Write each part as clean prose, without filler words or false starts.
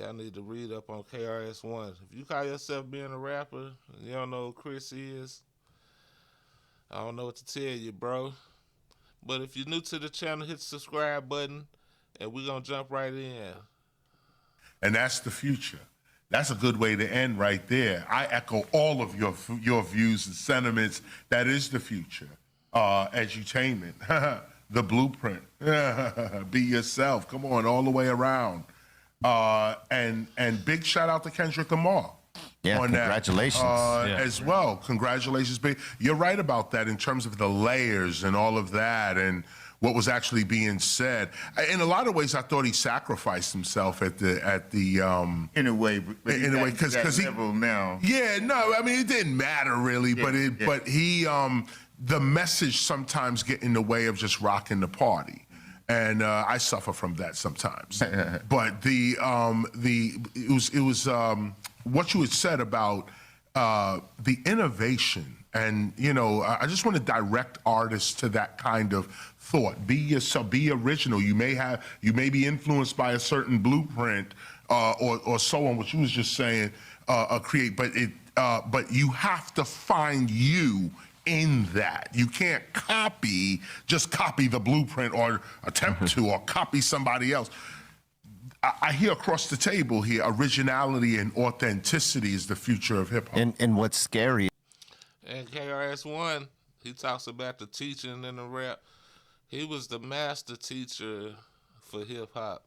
Y'all need to read up on KRS-1. If you call yourself being a rapper and you don't know who Chris is, I don't know what to tell you, bro. But if you're new to the channel, hit the subscribe button, and we're going to jump right in. And that's the future. That's a good way to end right there. I echo all of your views and sentiments. That is the future. Edutainment, the blueprint. Be yourself. Come on, all the way around. And big shout out to Kendrick Lamar. Yeah, on congratulations. That, as well. Congratulations, big. You're right about that in terms of the layers and all of that and what was actually being said. In a lot of ways, I thought he sacrificed himself at the in a way, because he now. Yeah, no, I mean it didn't matter really, but he the message sometimes get in the way of just rocking the party. And I suffer from that sometimes. But it was what you had said about the innovation, and I just want to direct artists to that kind of thought. Be yourself, be original. You may be influenced by a certain blueprint or so on, what you was just saying, create, but you have to find you in that. You can't just copy the blueprint or attempt to, or copy somebody else. I hear across the table here, originality and authenticity is the future of hip hop. And what's scary. And KRS-1, he talks about the teaching in the rap. He was the master teacher for hip hop.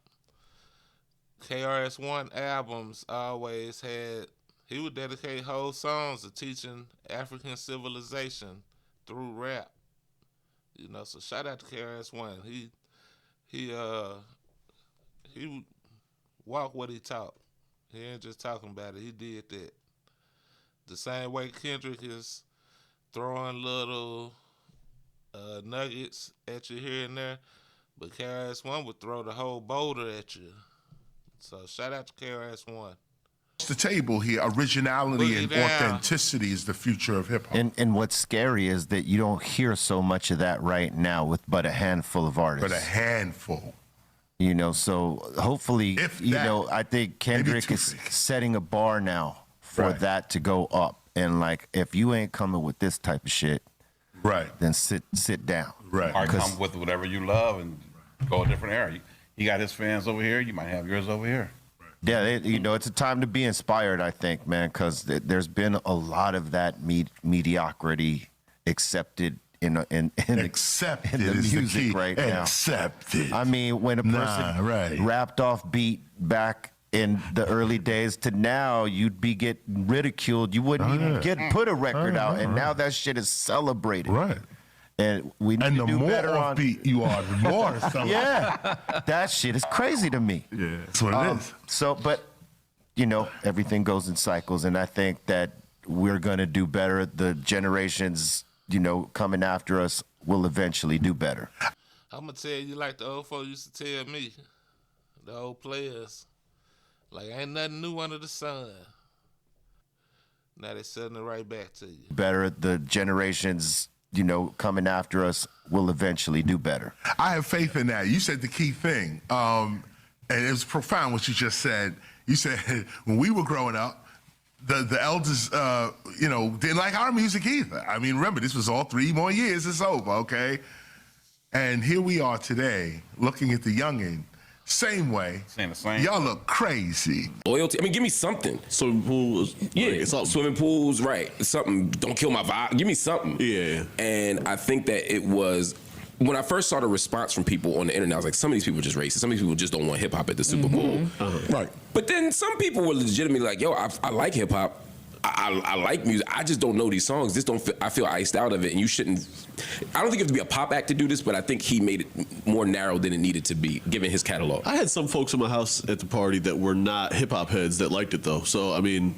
KRS-1 albums always had, he would dedicate whole songs to teaching African civilization through rap. So shout out to KRS-One. He walked what he taught. He ain't just talking about it. He did that. The same way Kendrick is throwing little nuggets at you here and there, but KRS-One would throw the whole boulder at you. So shout out to KRS-One. The table here, originality and authenticity is the future of hip hop. And what's scary is that you don't hear so much of that right now with but a handful of artists. But a handful. So hopefully, I think Kendrick is setting a bar now for that to go up. And like, if you ain't coming with this type of shit, then sit down. Or come with whatever you love and go a different area. He got his fans over here. You might have yours over here. Yeah, it's a time to be inspired, I think, man, because there's been a lot of that mediocrity accepted in the music right now. Accepted. I mean, when a person rapped off beat back in the early days to now, you'd be getting ridiculed. You wouldn't even put a record out, and now that shit is celebrated. Right. And we need to do better on offbeat you are, the more yeah, that shit is crazy to me. Yeah, that's what it is. So, but everything goes in cycles, and I think that we're gonna do better. The generations, coming after us will eventually do better. I'm gonna tell you like the old folks used to tell me, the old players, like ain't nothing new under the sun. Now they're sending it right back to you. Better. The generations, coming after us will eventually do better. I have faith in that. You said the key thing, and it was profound what you just said. You said when we were growing up, the elders, didn't like our music either. I mean, remember, this was all 3 more years, it's over, okay? And here we are today, looking at the youngin', same way. Saying the same. Y'all look crazy. Loyalty. I mean, give me something. Swimming pools. Yeah, swimming pools. Right. Something. Don't kill my vibe. Give me something. Yeah. And I think that it was when I first saw the response from people on the internet. I was like, some of these people are just racist. Some of these people just don't want hip hop at the Super Bowl. Right. But then some people were legitimately like, yo, I like hip hop. I like music. I just don't know these songs. I feel iced out of it, and you shouldn't. I don't think you have to be a pop act to do this, but I think he made it more narrow than it needed to be, given his catalog. I had some folks in my house at the party that were not hip hop heads that liked it though. So I mean,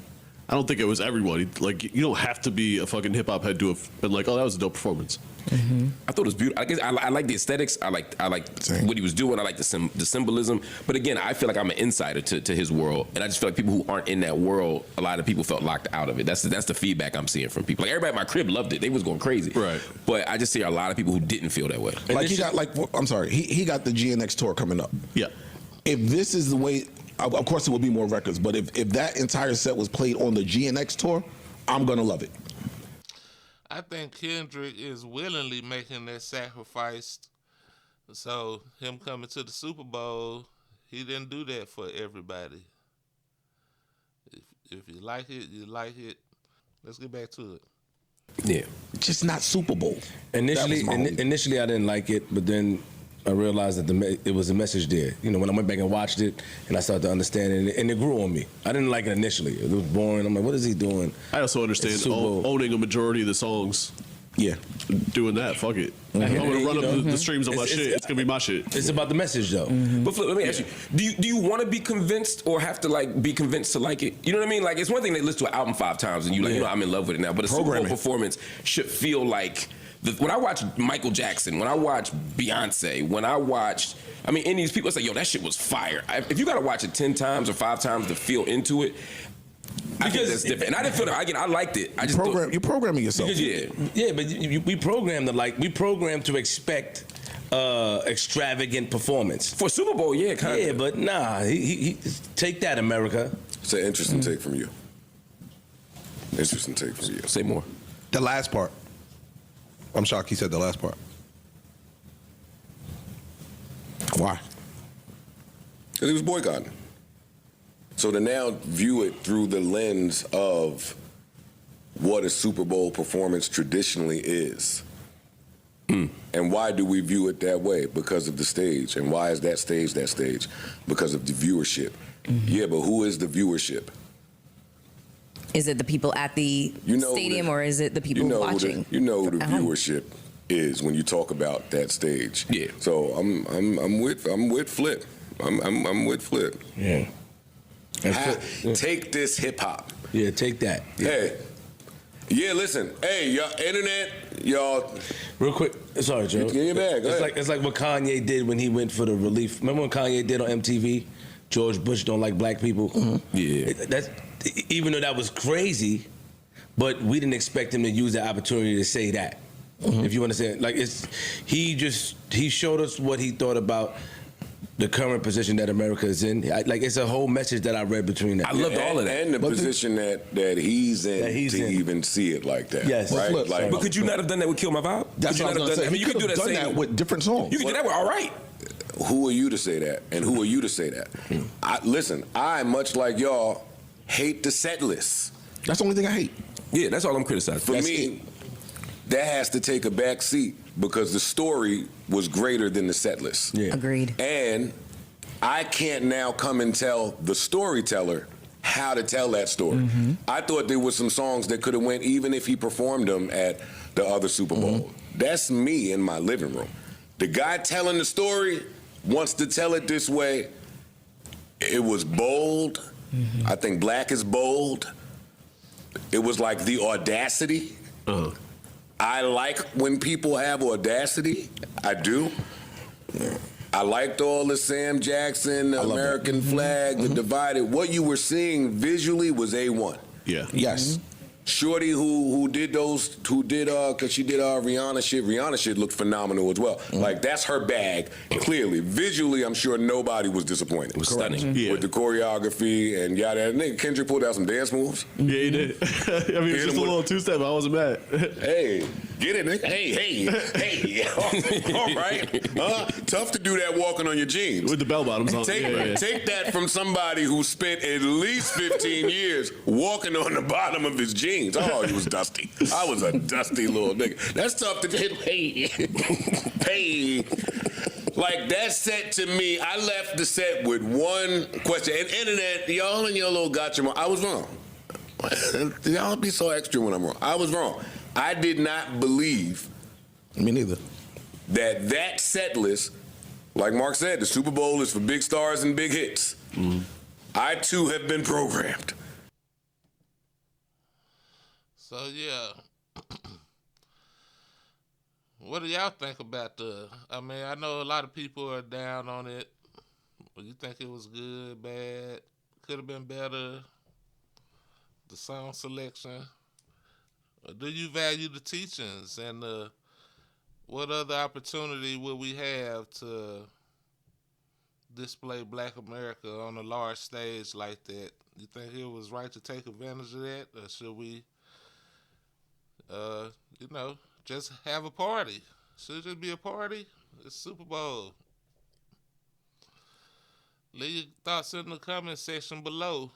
I don't think it was everybody. Like, you don't have to be a fucking hip hop head to have been like, oh, that was a dope performance. I thought it was beautiful. I guess I like the aesthetics. I like what he was doing. I like the symbolism. But again, I feel like I'm an insider to his world, and I just feel like people who aren't in that world, a lot of people felt locked out of it. That's the feedback I'm seeing from people. Like everybody at my crib loved it. They was going crazy. Right. But I just see a lot of people who didn't feel that way. And like he got he got the GNX tour coming up. Yeah. If this is the way of course there will be more records, but if that entire set was played on the GNX tour, I'm gonna love it. I think Kendrick is willingly making that sacrifice. So him coming to the Super Bowl, he didn't do that for everybody. If you like it, you like it. Let's get back to it. Yeah, just not Super Bowl. Initially, I didn't like it, but then I realized that it was a message there. You know, when I went back and watched it, and I started to understand it, and it grew on me. I didn't like it initially. It was boring. I'm like, what is he doing? I also understand owning a majority of the songs. Yeah, doing that. Fuck it. I'm gonna run up the streams on my shit. It's gonna be my shit. It's about the message, though. But Flip, let me ask you: Do you want to be convinced, or have to like be convinced to like it? You know what I mean? Like, it's one thing to listen to an album 5 times and you like, you know, I'm in love with it now. But a Super Bowl performance should feel like when I watch Michael Jackson, when I watch Beyonce, when I watched, I mean, any of these people say, yo, that shit was fire. If you got to watch it 10 times or 5 times to feel into it. I think that's different, and I didn't feel that. Again, I liked it. I just you're programming yourself. Yeah, but we programmed we programmed to expect extravagant performance for Super Bowl. Yeah, kind of. Yeah, but nah, he take that, America. It's an interesting take from you. Interesting take from you. Say more. The last part. I'm shocked he said the last part. Why? Because he was boycotting. So to now view it through the lens of what a Super Bowl performance traditionally is. And why do we view it that way? Because of the stage. And why is that stage that stage? Because of the viewership. Yeah, but who is the viewership? Is it the people at the stadium or is it the people watching? You know who the viewership is when you talk about that stage. Yeah. So I'm with Flip. I'm with Flip. Yeah. Take this hip hop. Yeah, take that. Yeah. Hey. Yeah, listen. Hey, y'all, internet, y'all. Real quick, sorry, Joe. Get your bag. It's like what Kanye did when he went for the relief. Remember when Kanye did on MTV? George Bush don't like black people. Yeah. That's even though that was crazy, but we didn't expect him to use that opportunity to say that. If you understand, like he showed us what he thought about the current position that America is in. Like, it's a whole message that I read between that. I loved all of that. And the position that he's in even see it like that. Yes. Right? But could you not have done that with Kill My Vibe? That's what I was going to say. I mean, you could have done that with different songs. You could do that with All Right. Who are you to say that? And who are you to say that? Listen, I, much like y'all, hate the set list. That's the only thing I hate. Yeah, that's all I'm criticizing. For me, that has to take a back seat because the story was greater than the set list. Yeah. Agreed. And I can't now come and tell the storyteller how to tell that story. I thought there were some songs that could have went even if he performed them at the other Super Bowl. That's me in my living room. The guy telling the story wants to tell it this way. It was bold. I think Black is bold. It was like the audacity. I like when people have audacity. I do. I liked all the Sam Jackson, the American flag, the divided. What you were seeing visually was A1. Yeah. Yes. Shorty who did cause she did Rihanna shit looked phenomenal as well. Like that's her bag, clearly. Visually, I'm sure nobody was disappointed. It was stunning. With the choreography and yada. Nigga, Kendrick pulled out some dance moves. Yeah, he did. I mean, it was just a little two-step. I wasn't mad. Hey, get it, nigga. Hey. All right. Tough to do that walking on your jeans. With the bell bottoms on. Take that from somebody who spent at least 15 years walking on the bottom of his jeans. Oh, he was dusty. I was a dusty little nigga. That's tough to hit. Hey. Like that set to me, I left the set with one question. And internet, y'all and your little gotcha. I was wrong. Y'all be so extra when I'm wrong. I was wrong. I did not believe. Me neither. That set list, like Mark said, the Super Bowl is for big stars and big hits. I too have been programmed. So yeah, what do y'all think about I mean, I know a lot of people are down on it. You think it was good, bad, could have been better? The song selection. Or do you value the teachings and what other opportunity will we have to display Black America on a large stage like that. You think it was right to take advantage of that, or should we, just have a party? Should it just be a party? It's Super Bowl. Leave your thoughts in the comment section below.